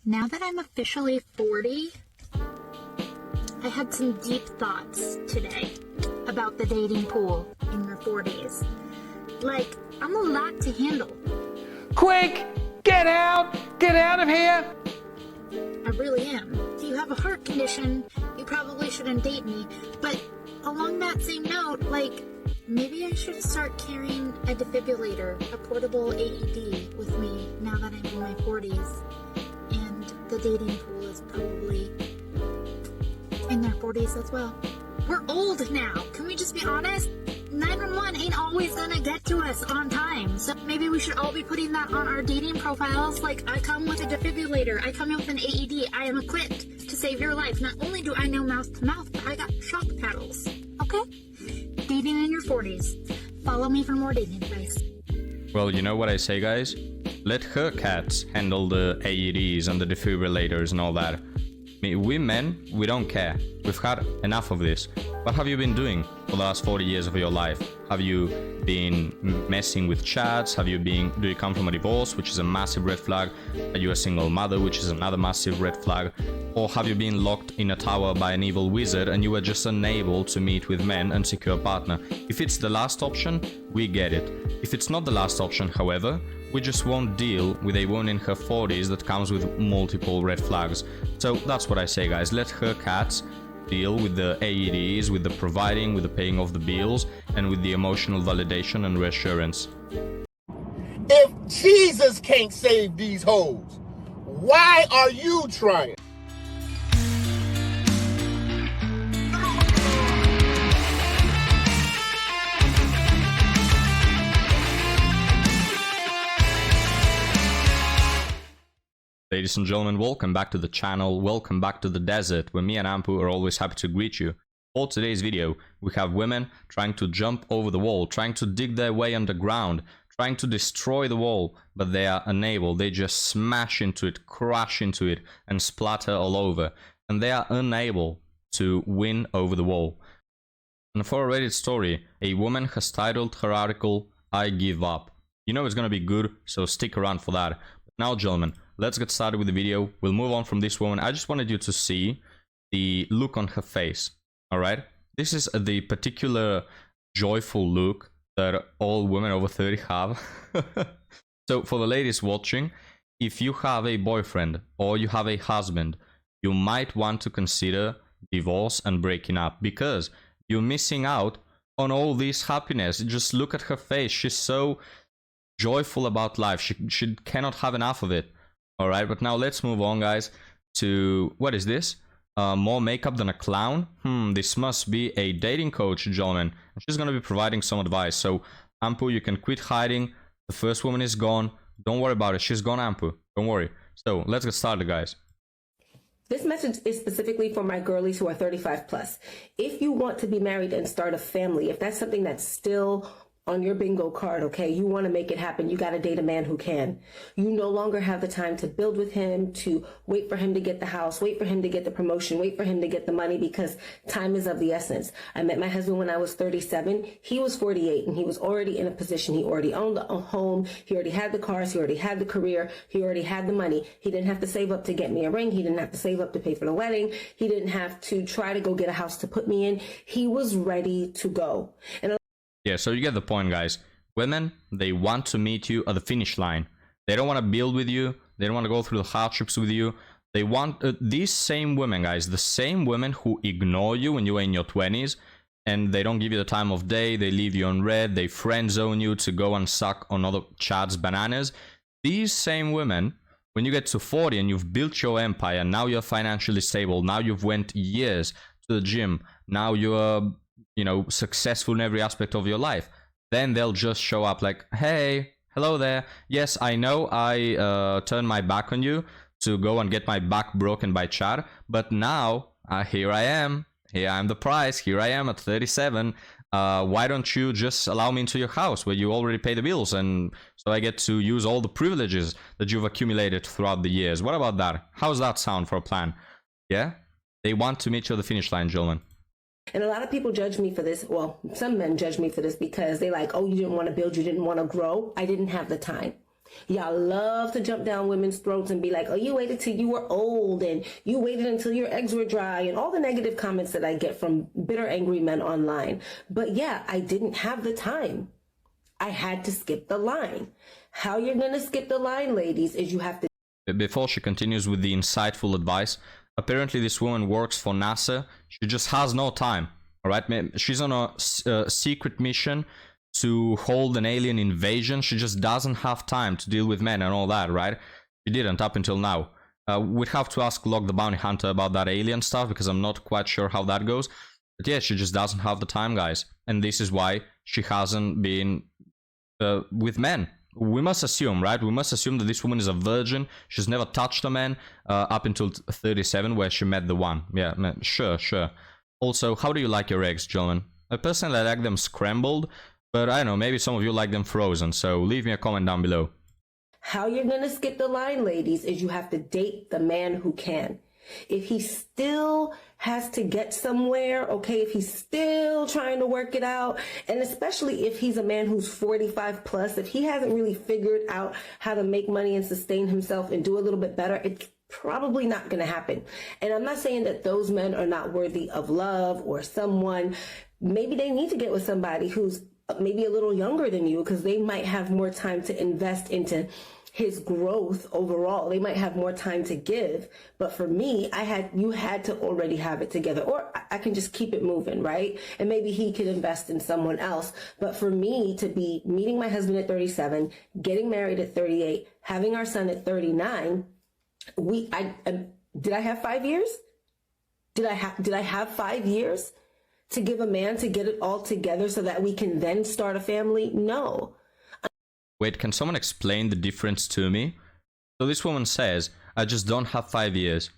Now that I'm officially 40, I had some deep thoughts today about the dating pool in your 40s. Like, I'm a lot to handle. Quick! Get out! Get out of here! I really am. If you have a heart condition, you probably shouldn't date me. But along that same note, like, maybe I should start carrying a defibrillator, a portable AED, with me now that I'm in my 40s. And the dating pool is probably in their 40s as well. We're old now. Can we just be honest? 911 ain't always gonna get to us on time. So maybe we should all be putting that on our dating profiles. Like, I come with a defibrillator. I come with an AED. I am equipped to save your life. Not only do I know mouth to mouth, but I got shock paddles. Okay? Dating in your 40s. Follow me for more dating advice. Well, you know what I say, guys? Let her cats handle the AEDs and the defibrillators and all that. I mean, we men, we don't care. We've had enough of this. What have you been doing for the last 40 years of your life? Have you been messing with chats? Do you come from a divorce, which is a massive red flag? Are you a single mother, which is another massive red flag? Or have you been locked in a tower by an evil wizard and you were just unable to meet with men and secure a partner? If it's the last option, we get it. If it's not the last option, however, we just won't deal with a woman in her 40s that comes with multiple red flags. So that's what I say, guys. Let her cats deal with the AEDs, with the providing, with the paying of the bills, and with the emotional validation and reassurance. If Jesus can't save these hoes, why are you trying? Ladies and gentlemen, welcome back to the channel, welcome back to the desert, where me and Ampu are always happy to greet you. For today's video, we have women trying to jump over the wall, trying to dig their way underground, trying to destroy the wall, but they are unable. They just smash into it, crash into it, and splatter all over. And they are unable to win over the wall. And for a Reddit story, a woman has titled her article, "I Give Up." You know it's gonna be good, so stick around for that. But now, gentlemen, let's get started with the video. We'll move on from this woman. I just wanted you to see the look on her face. Alright? This is the particular joyful look that all women over 30 have. So for the ladies watching, if you have a boyfriend or you have a husband, you might want to consider divorce and breaking up, because you're missing out on all this happiness. Just look at her face. She's so joyful about life. She cannot have enough of it. Alright, but now let's move on, guys, to... what is this? More makeup than a clown? This must be a dating coach, gentlemen. She's gonna be providing some advice. So, Ampu, you can quit hiding. The first woman is gone. Don't worry about it. She's gone, Ampu. Don't worry. So, let's get started, guys. This message is specifically for my girlies who are 35 plus. If you want to be married and start a family, if that's something that's still on your bingo card, okay, you want to make it happen, you got to date a man who can. You no longer have the time to build with him, to wait for him to get the house, wait for him to get the promotion, wait for him to get the money, because time is of the essence. I met my husband when I was 37. He was 48, and he was already in a position. He already owned a home. He already had the cars. He already had the career. He already had the money. He didn't have to save up to get me a ring. He didn't have to save up to pay for the wedding. He didn't have to try to go get a house to put me in. He was ready to go. And yeah, so you get the point, guys. Women, they want to meet you at the finish line. They don't want to build with you. They don't want to go through the hardships with you. They want these same women, guys, the same women who ignore you when you are in your 20s, and they don't give you the time of day. They leave you on red. They friend zone you to go and suck on other chats' bananas. These same women, when you get to 40 and you've built your empire, now you're financially stable. Now you've went years to the gym. Now you're, you know, successful in every aspect of your life. Then they'll just show up like, hey, hello there. Yes, I know I turned my back on you to go and get my back broken by chat, but now here I am. Here I am the prize. Here I am at 37. Why don't you just allow me into your house where you already pay the bills, and so I get to use all the privileges that you've accumulated throughout the years? What about that? How's that sound for a plan? Yeah? They want to meet you at the finish line, gentlemen. And a lot of people judge me for this. Well, some men judge me for this because they like, oh, you didn't want to build, you didn't want to grow. I didn't have the time. Y'all love to jump down women's throats and be like, oh, you waited till you were old and you waited until your eggs were dry and all the negative comments that I get from bitter, angry men online. But yeah, I didn't have the time. I had to skip the line. How you're going to skip the line, ladies, is you have to. Before she continues with the insightful advice, apparently this woman works for NASA. She just has no time. All right, she's on a secret mission to hold an alien invasion. She just doesn't have time to deal with men and all that, right? She didn't up until now. We'd have to ask Locke the Bounty Hunter about that alien stuff because I'm not quite sure how that goes. But yeah, she just doesn't have the time, guys. And this is why she hasn't been with men. We must assume, right? We must assume that this woman is a virgin. She's never touched a man up until 37 where she met the one. Yeah, sure. Also, how do you like your eggs, gentlemen? I personally like them scrambled. But I don't know, maybe some of you like them frozen, so leave me a comment down below. How you're going to skip the line, ladies, is you have to date the man who can. If he still has to get somewhere, okay, if he's still trying to work it out, and especially if he's a man who's 45 plus, if he hasn't really figured out how to make money and sustain himself and do a little bit better, it's probably not going to happen. And I'm not saying that those men are not worthy of love or someone. Maybe they need to get with somebody who's maybe a little younger than you because they might have more time to invest into his growth overall. They might have more time to give. But for me, you had to already have it together, or I can just keep it moving, right? And maybe he could invest in someone else. But for me to be meeting my husband at 37, getting married at 38, having our son at 39, did I have 5 years? Did I have 5 years to give a man to get it all together so that we can then start a family? No. Wait, can someone explain the difference to me? So this woman says, I just don't have 5 years,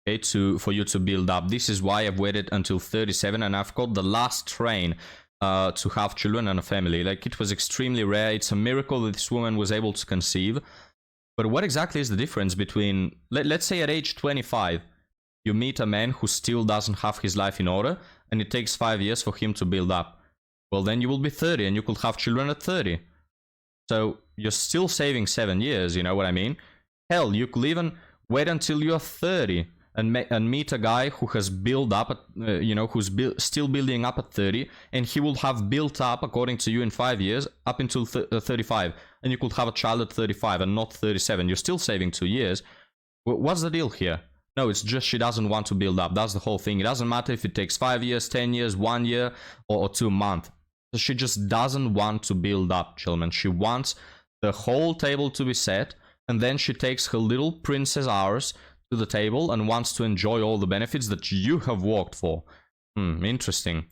okay, for you to build up. This is why I've waited until 37 and I've caught the last train to have children and a family. Like, it was extremely rare. It's a miracle that this woman was able to conceive. But what exactly is the difference between, let's say at age 25, you meet a man who still doesn't have his life in order, and it takes 5 years for him to build up. Well, then you will be 30 and you could have children at 30. So you're still saving 7 years, you know what I mean? Hell, you could even wait until you're 30 and meet a guy who has built up, who's still building up at 30, and he will have built up, according to you, in 5 years, up until 35. And you could have a child at 35 and not 37. You're still saving 2 years. What's the deal here? No, it's just she doesn't want to build up. That's the whole thing. It doesn't matter if it takes 5 years, 10 years, 1 year, or 2 months. She just doesn't want to build up, gentlemen. She wants the whole table to be set, and then she takes her little princess hours to the table and wants to enjoy all the benefits that you have worked for. Interesting.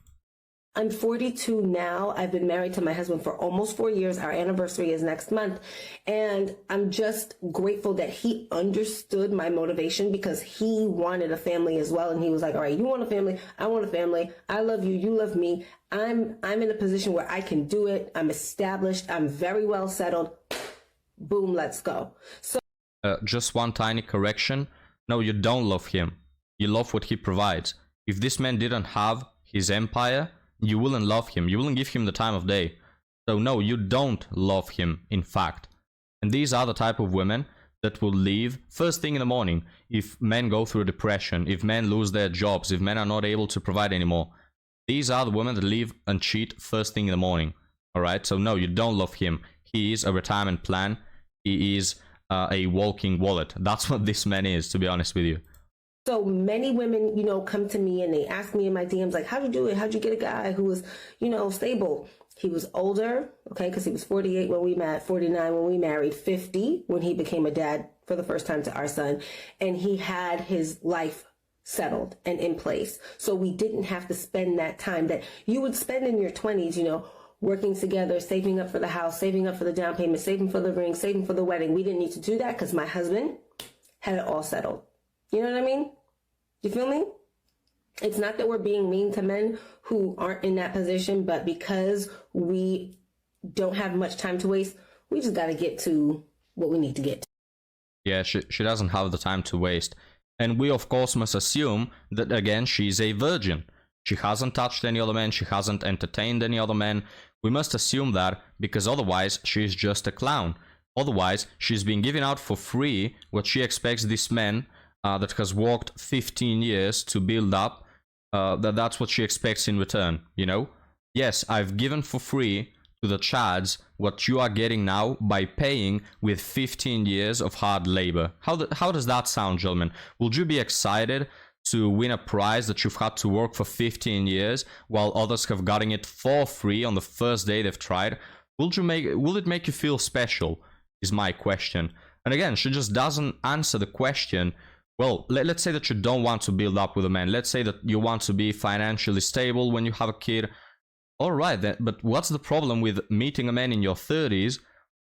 I'm 42 now. I've been married to my husband for almost 4 years. Our anniversary is next month. And I'm just grateful that he understood my motivation because he wanted a family as well. And he was like, all right, you want a family? I want a family. I love you. You love me. I'm in a position where I can do it. I'm established. I'm very well settled. Boom, let's go. So just one tiny correction. No, you don't love him. You love what he provides. If this man didn't have his empire, you wouldn't love him. You wouldn't give him the time of day. So no, you don't love him, in fact. And these are the type of women that will leave first thing in the morning if men go through depression, if men lose their jobs, if men are not able to provide anymore. These are the women that leave and cheat first thing in the morning. Alright, so no, you don't love him. He is a retirement plan. He is a walking wallet. That's what this man is, to be honest with you. So many women, come to me and they ask me in my DMs, like, how'd you do it? How'd you get a guy who was, stable? He was older, okay, because he was 48 when we met, 49 when we married, 50 when he became a dad for the first time to our son. And he had his life settled and in place. So we didn't have to spend that time that you would spend in your 20s, working together, saving up for the house, saving up for the down payment, saving for the ring, saving for the wedding. We didn't need to do that because my husband had it all settled. You know what I mean? You feel me? It's not that we're being mean to men who aren't in that position, but because we don't have much time to waste, we just got to get to what we need to get to. Yeah, she doesn't have the time to waste. And we, of course, must assume that, again, she's a virgin. She hasn't touched any other man. She hasn't entertained any other man. We must assume that because otherwise she's just a clown. Otherwise, she's been giving out for free what she expects this man that has worked 15 years to build up, that's what she expects in return, you know? Yes, I've given for free to the chads what you are getting now by paying with 15 years of hard labor. How does that sound, gentlemen? Would you be excited to win a prize that you've had to work for 15 years while others have gotten it for free on the first day they've tried? Will it make you feel special, is my question. And again, she just doesn't answer the question. Well, let's say that you don't want to build up with a man. Let's say that you want to be financially stable when you have a kid. All right, then, but what's the problem with meeting a man in your 30s,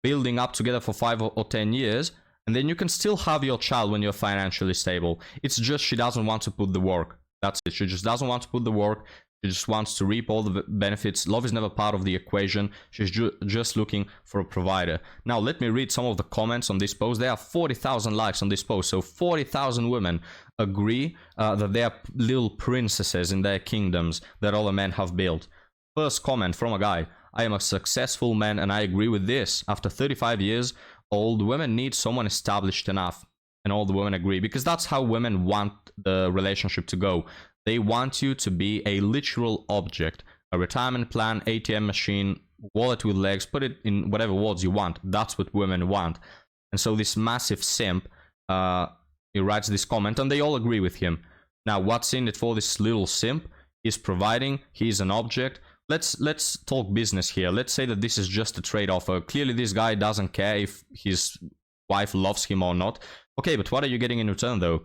building up together for 5 or 10 years, and then you can still have your child when you're financially stable? It's just she doesn't want to put the work. That's it. She just doesn't want to put the work. She just wants to reap all the benefits. Love is never part of the equation. She's just looking for a provider. Now, let me read some of the comments on this post. There are 40,000 likes on this post. So 40,000 women agree that they are little princesses in their kingdoms that all the men have built. First comment from a guy: I am a successful man and I agree with this. After 35 years old, women need someone established enough. And all the women agree, because that's how women want the relationship to go. They want you to be a literal object, a retirement plan, ATM machine, wallet with legs, put it in whatever words you want. That's what women want. And so this massive simp, he writes this comment and they all agree with him. Now, what's in it for this little simp? He's providing, he's an object. Let's talk business here. Let's say that this is just a trade offer. Clearly this guy doesn't care if his wife loves him or not. Okay, but what are you getting in return though?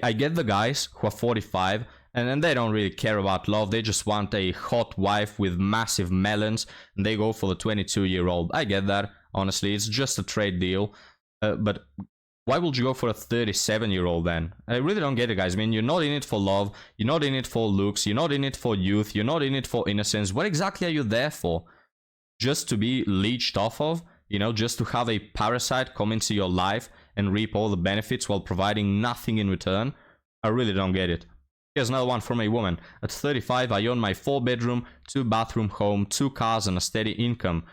I get the guys who are 45 and they don't really care about love. They just want a hot wife with massive melons and they go for the 22-year-old. I get that, honestly. It's just a trade deal. But why would you go for a 37-year-old then? I really don't get it, guys. I mean, you're not in it for love. You're not in it for looks. You're not in it for youth. You're not in it for innocence. What exactly are you there for? Just to be leeched off of? You know, just to have a parasite come into your life and reap all the benefits while providing nothing in return? I really don't get it. Here's another one from a woman. At 35, I own my 4-bedroom, 2-bathroom home, 2 cars and a steady income.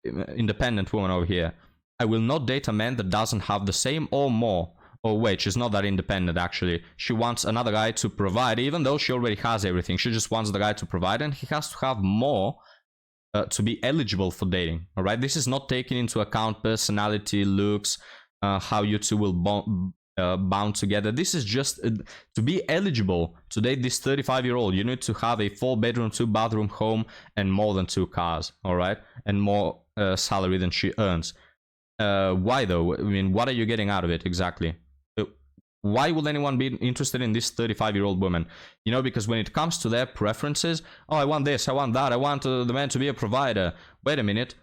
Independent woman over here. I will not date a man that doesn't have the same or more. Oh wait, she's not that independent actually. She wants another guy to provide, even though she already has everything. She just wants the guy to provide and he has to have more to be eligible for dating. Alright, this is not taking into account personality, looks, how you two will bound together. This is just to be eligible to date this 35-year-old. You need to have a 4-bedroom, 2-bathroom home and more than 2 cars. Alright, and more salary than she earns. Why though? I mean, what are you getting out of it exactly? Why would anyone be interested in this 35-year-old woman? You know, because when it comes to their preferences, oh, I want this, I want that, I want the man to be a provider. Wait a minute,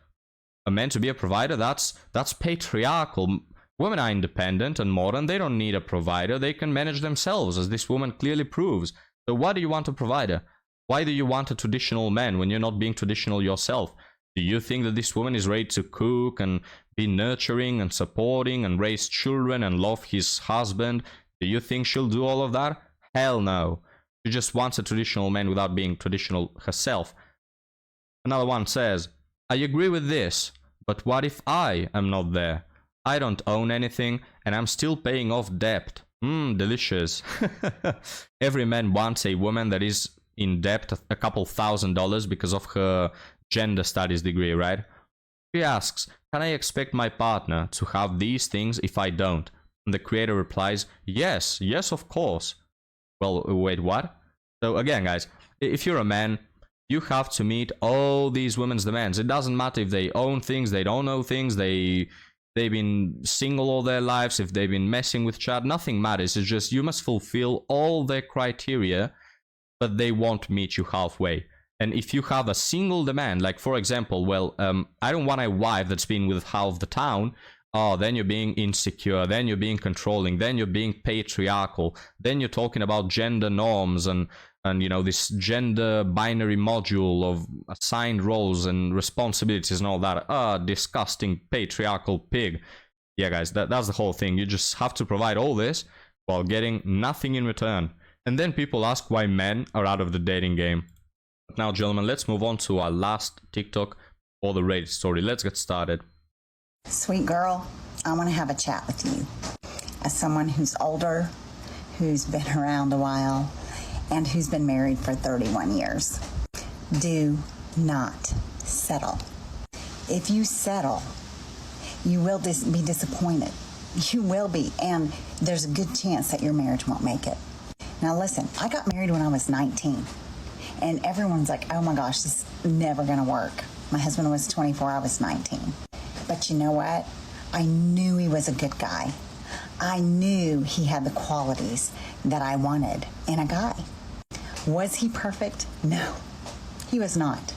a man to be a provider? That's patriarchal. Women are independent and modern. They don't need a provider. They can manage themselves, as this woman clearly proves. So why do you want a provider? Why do you want a traditional man when you're not being traditional yourself? Do you think that this woman is ready to cook and be nurturing and supporting and raise children and love his husband? Do you think she'll do all of that? Hell no. She just wants a traditional man without being traditional herself. Another one says, I agree with this, but what if I am not there? I don't own anything and I'm still paying off debt. Delicious. Every man wants a woman that is in debt a couple $1,000s because of her gender studies degree, right? She asks, can I expect my partner to have these things if I don't? And the creator replies, yes, of course. Well, wait, what? So again, guys, if you're a man, you have to meet all these women's demands. It doesn't matter if they own things, they don't know things, they've been single all their lives, if they've been messing with chat, nothing matters. It's just you must fulfill all their criteria, but they won't meet you halfway. And if you have a single demand, like for example, well, I don't want a wife that's been with half the town. Oh, then you're being insecure, then you're being controlling, then you're being patriarchal, then you're talking about gender norms and you know, this gender binary module of assigned roles and responsibilities and all that. Disgusting patriarchal pig. Yeah, guys, that's the whole thing. You just have to provide all this while getting nothing in return. And then people ask why men are out of the dating game. Now, gentlemen, let's move on to our last TikTok for the Reddit story. Let's get started. Sweet girl, I want to have a chat with you. As someone who's older, who's been around a while, and who's been married for 31 years. Do not settle. If you settle, you will be disappointed. You will be, and there's a good chance that your marriage won't make it. Now listen, I got married when I was 19, and everyone's like, oh my gosh, this is never gonna work. My husband was 24, I was 19. But you know what? I knew he was a good guy. I knew he had the qualities that I wanted in a guy. Was he perfect? No, he was not.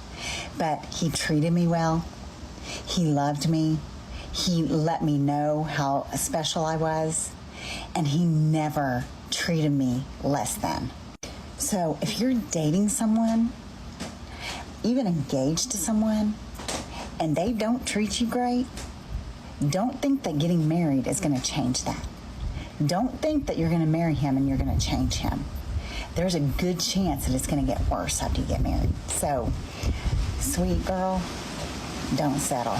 But he treated me well. He loved me. He let me know how special I was. And he never treated me less than. So if you're dating someone, even engaged to someone, and they don't treat you great, don't think that getting married is going to change that. Don't think that you're going to marry him and you're going to change him. There's a good chance that it's going to get worse after you get married. So, sweet girl, don't settle.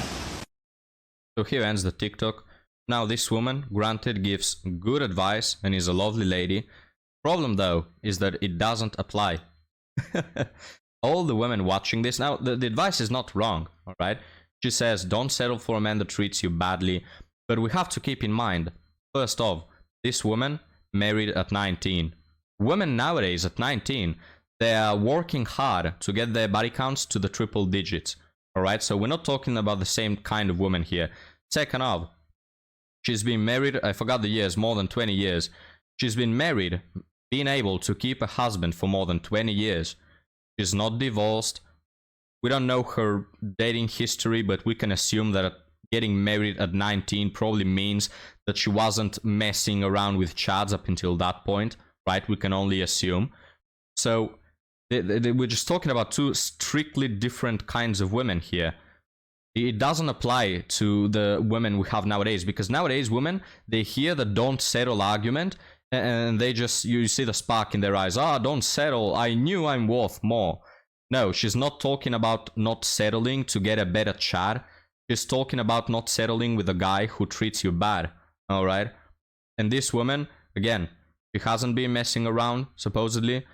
So here ends the TikTok. Now this woman, granted, gives good advice and is a lovely lady. Problem though is that it doesn't apply. All the women watching this, now the advice is not wrong, alright? She says don't settle for a man that treats you badly, but we have to keep in mind, first off, this woman married at 19. Women nowadays at 19, they are working hard to get their body counts to the triple digits, alright? So we're not talking about the same kind of woman here. Second off, she's been married, I forgot the years, more than 20 years. She's been married, being able to keep a husband for more than 20 years. She's not divorced. We don't know her dating history, but we can assume that getting married at 19 probably means that she wasn't messing around with chads up until that point, right? We can only assume. So we're just talking about two strictly different kinds of women here. It doesn't apply to the women we have nowadays, because nowadays women, they hear the don't settle argument and they just, you see the spark in their eyes. Ah, don't settle. I knew I'm worth more. No, she's not talking about not settling to get a better chat. She's talking about not settling with a guy who treats you bad. All right. And this woman, again, she hasn't been messing around, supposedly.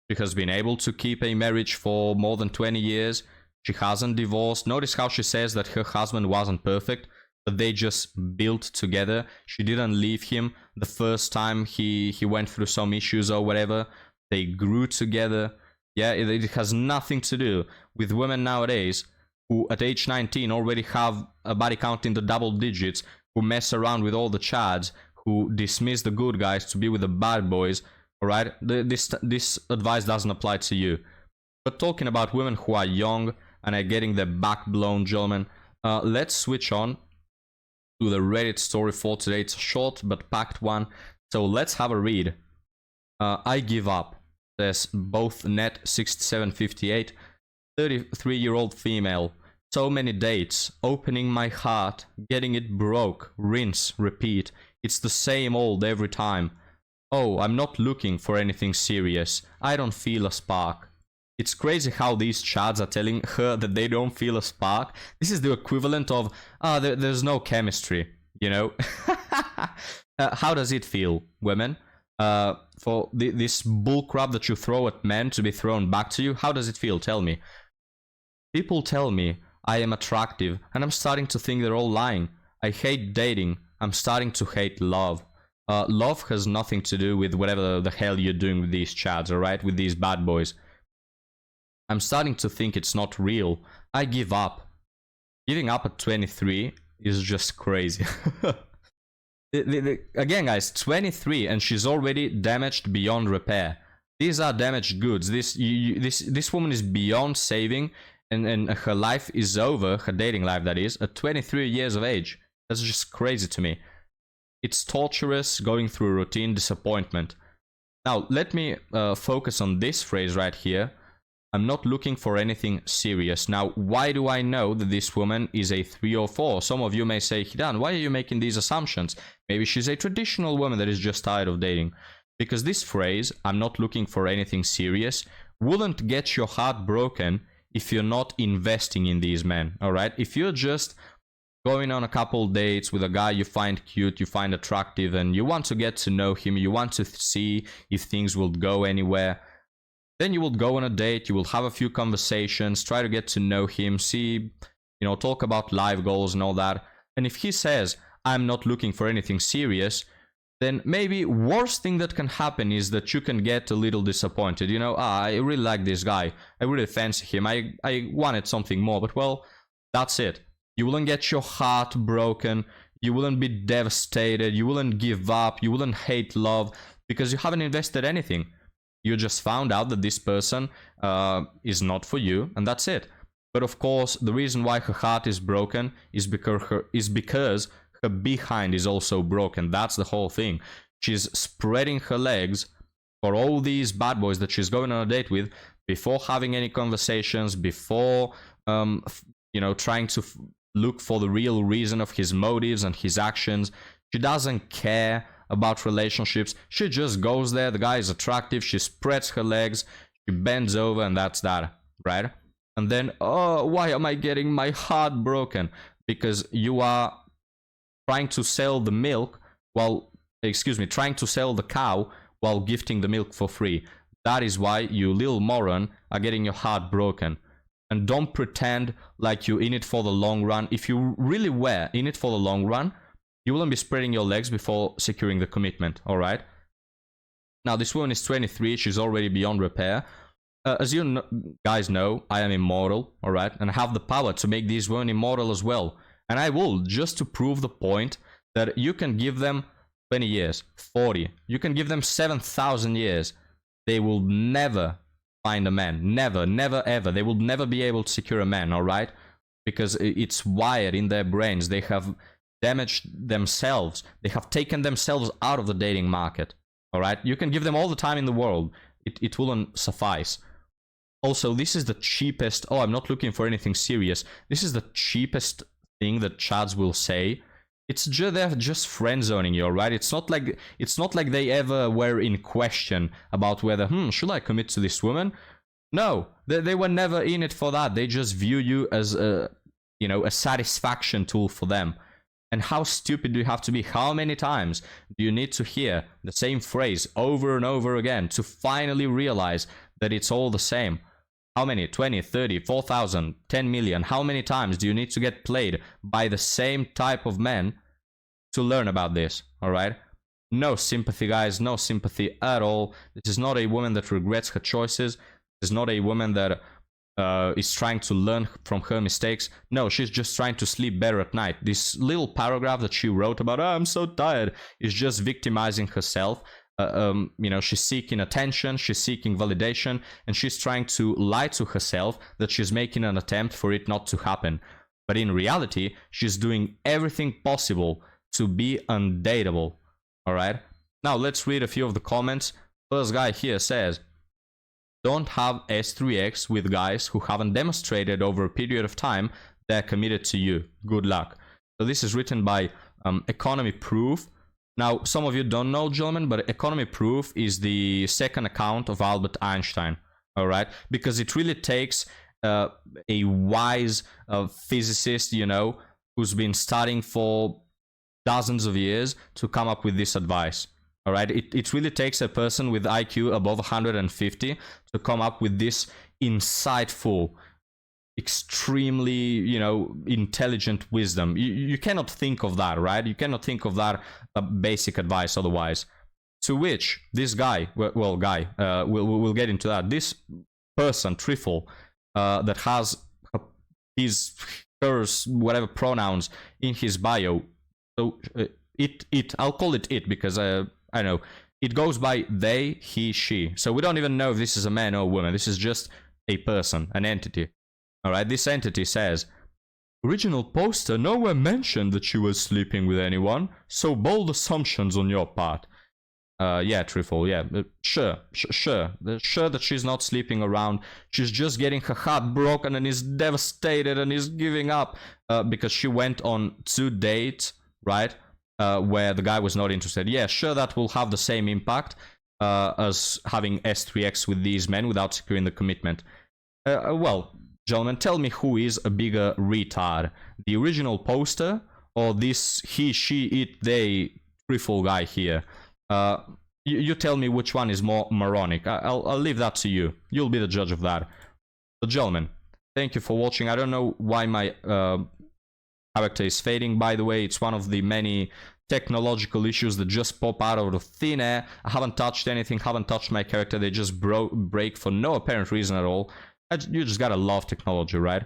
She has been able to keep a marriage for more than 20 years. She hasn't divorced. Notice how she says that her husband wasn't perfect, but they just built together. She didn't leave him the first time he went through some issues or whatever. They grew together. Yeah, it has nothing to do with women nowadays who at age 19 already have a body count in the double digits, who mess around with all the chads, who dismiss the good guys to be with the bad boys. All right, this advice doesn't apply to you. But talking about women who are young and are getting their back blown, gentlemen, let's switch on to the Reddit story for today. It's a short but packed one, so let's have a read. I give up. Says both net 6758, 33-year-old female. So many dates, opening my heart, getting it broke, rinse, repeat. It's the same old every time. Oh, I'm not looking for anything serious. I don't feel a spark. It's crazy how these chads are telling her that they don't feel a spark. This is the equivalent of, there's no chemistry, you know? How does it feel, women? For this bullcrap that you throw at men to be thrown back to you, how does it feel? Tell me. People tell me I am attractive, and I'm starting to think they're all lying. I hate dating. I'm starting to hate love. Love has nothing to do with whatever the hell you're doing with these chads, alright? With these bad boys. I'm starting to think it's not real. I give up. Giving up at 23 is just crazy. Again, guys, 23 and she's already damaged beyond repair. These are damaged goods. This woman is beyond saving, and her life is over, her dating life that is, at 23 years of age. That's just crazy to me. It's torturous going through a routine disappointment. Now, let me focus on this phrase right here. I'm not looking for anything serious. Now, why do I know that this woman is a 3 or 4? Some of you may say, Hidan, why are you making these assumptions? Maybe she's a traditional woman that is just tired of dating. Because this phrase, I'm not looking for anything serious, wouldn't get your heart broken if you're not investing in these men, alright? If you're just going on a couple dates with a guy you find cute, you find attractive, and you want to get to know him, you want to see if things will go anywhere. Then you will go on a date, you will have a few conversations, try to get to know him, see, you know, talk about life goals and all that. And if he says, I'm not looking for anything serious, then maybe worst thing that can happen is that you can get a little disappointed. You know, I really like this guy, I really fancy him, I wanted something more, but well, that's it. You wouldn't get your heart broken, you wouldn't be devastated, you wouldn't give up, you wouldn't hate love, because you haven't invested anything. You just found out that this person is not for you, and that's it. But of course, the reason why her heart is broken is because her behind is also broken. That's the whole thing. She's spreading her legs for all these bad boys that she's going on a date with before having any conversations, before you know, trying to look for the real reason of his motives and his actions. She doesn't care about relationships. She just goes there, the guy is attractive, she spreads her legs, she bends over, and that's that, right? And then, oh, why am I getting my heart broken? Because you are trying to sell the milk while, trying to sell the cow while gifting the milk for free. That is why you little moron are getting your heart broken. And don't pretend like you're in it for the long run. If you really were in it for the long run, you wouldn't be spreading your legs before securing the commitment, alright? Now, this woman is 23, she's already beyond repair. As you guys know, I am immortal, alright? And I have the power to make these women immortal as well. And I will, just to prove the point that you can give them 20 years, 40. You can give them 7,000 years. They will never find a man. Never, never, ever. They will never be able to secure a man, alright? Because it's wired in their brains. They have damaged themselves. They have taken themselves out of the dating market. All right, you can give them all the time in the world. It wouldn't suffice. Also, this is the cheapest. Oh, I'm not looking for anything serious. This is the cheapest thing that chads will say. It's just they're just friend zoning you, all right? It's not like they ever were in question about whether should I commit to this woman? No, they were never in it for that. They just view you as a satisfaction tool for them. And how stupid do you have to be? How many times do you need to hear the same phrase over and over again to finally realize that it's all the same? How many? 20, 30, 4,000, 10 million? How many times do you need to get played by the same type of men to learn about this? All right? No sympathy, guys. No sympathy at all. This is not a woman that regrets her choices. This is not a woman that is trying to learn from her mistakes. No, she's just trying to sleep better at night. This little paragraph that she wrote about, oh, I'm so tired, is just victimizing herself. She's seeking attention, she's seeking validation, and she's trying to lie to herself that she's making an attempt for it not to happen. But in reality, she's doing everything possible to be undateable. All right? Now, let's read a few of the comments. First guy here says, don't have S3X with guys who haven't demonstrated over a period of time they're committed to you. Good luck. So this is written by Economy Proof. Now, some of you don't know, gentlemen, but Economy Proof is the second account of Albert Einstein. All right? Because it really takes a wise physicist, who's been studying for dozens of years to come up with this advice. All right, it really takes a person with IQ above 150 to come up with this insightful, extremely, intelligent wisdom. You cannot think of that, right? You cannot think of that basic advice otherwise. To which this guy, we'll get into that. This person, Trifle, that has hers, whatever pronouns in his bio. So I'll call it it because I know it goes by they, he, she. So we don't even know if this is a man or a woman. This is just a person, an entity. All right, this entity says, original poster nowhere mentioned that she was sleeping with anyone, so bold assumptions on your part. Yeah, Trifle, yeah, sure that she's not sleeping around. She's just getting her heart broken and is devastated and is giving up because she went on 2 dates, right? Where the guy was not interested. Yeah, sure, that will have the same impact as having S3X with these men without securing the commitment. Well, Gentlemen, tell me who is a bigger retard. The original poster or this he, she, it, they triple guy here? You tell me which one is more moronic. I'll leave that to you. You'll be the judge of that. But gentlemen, thank you for watching. I don't know why my character is fading. By the way, it's one of the many technological issues that just pop out of the thin air. I haven't touched anything, haven't touched my character. They just break for no apparent reason at all. You just gotta love technology, right?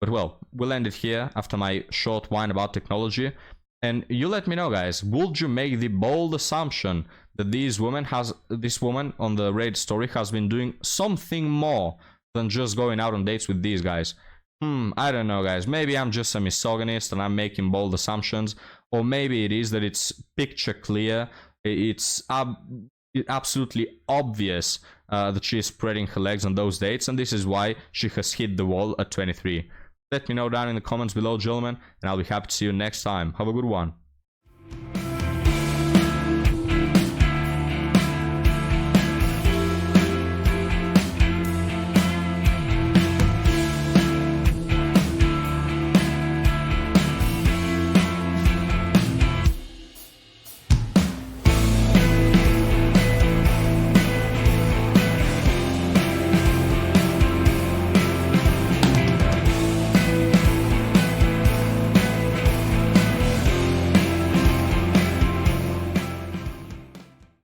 But well, we'll end it here after my short whine about technology. And you let me know, guys, would you make the bold assumption that this woman on the Raid story has been doing something more than just going out on dates with these guys? I don't know, guys. Maybe I'm just a misogynist and I'm making bold assumptions. Or maybe it is that it's picture clear. It's absolutely obvious that she is spreading her legs on those dates, and this is why she has hit the wall at 23. Let me know down in the comments below, gentlemen, and I'll be happy to see you next time. Have a good one.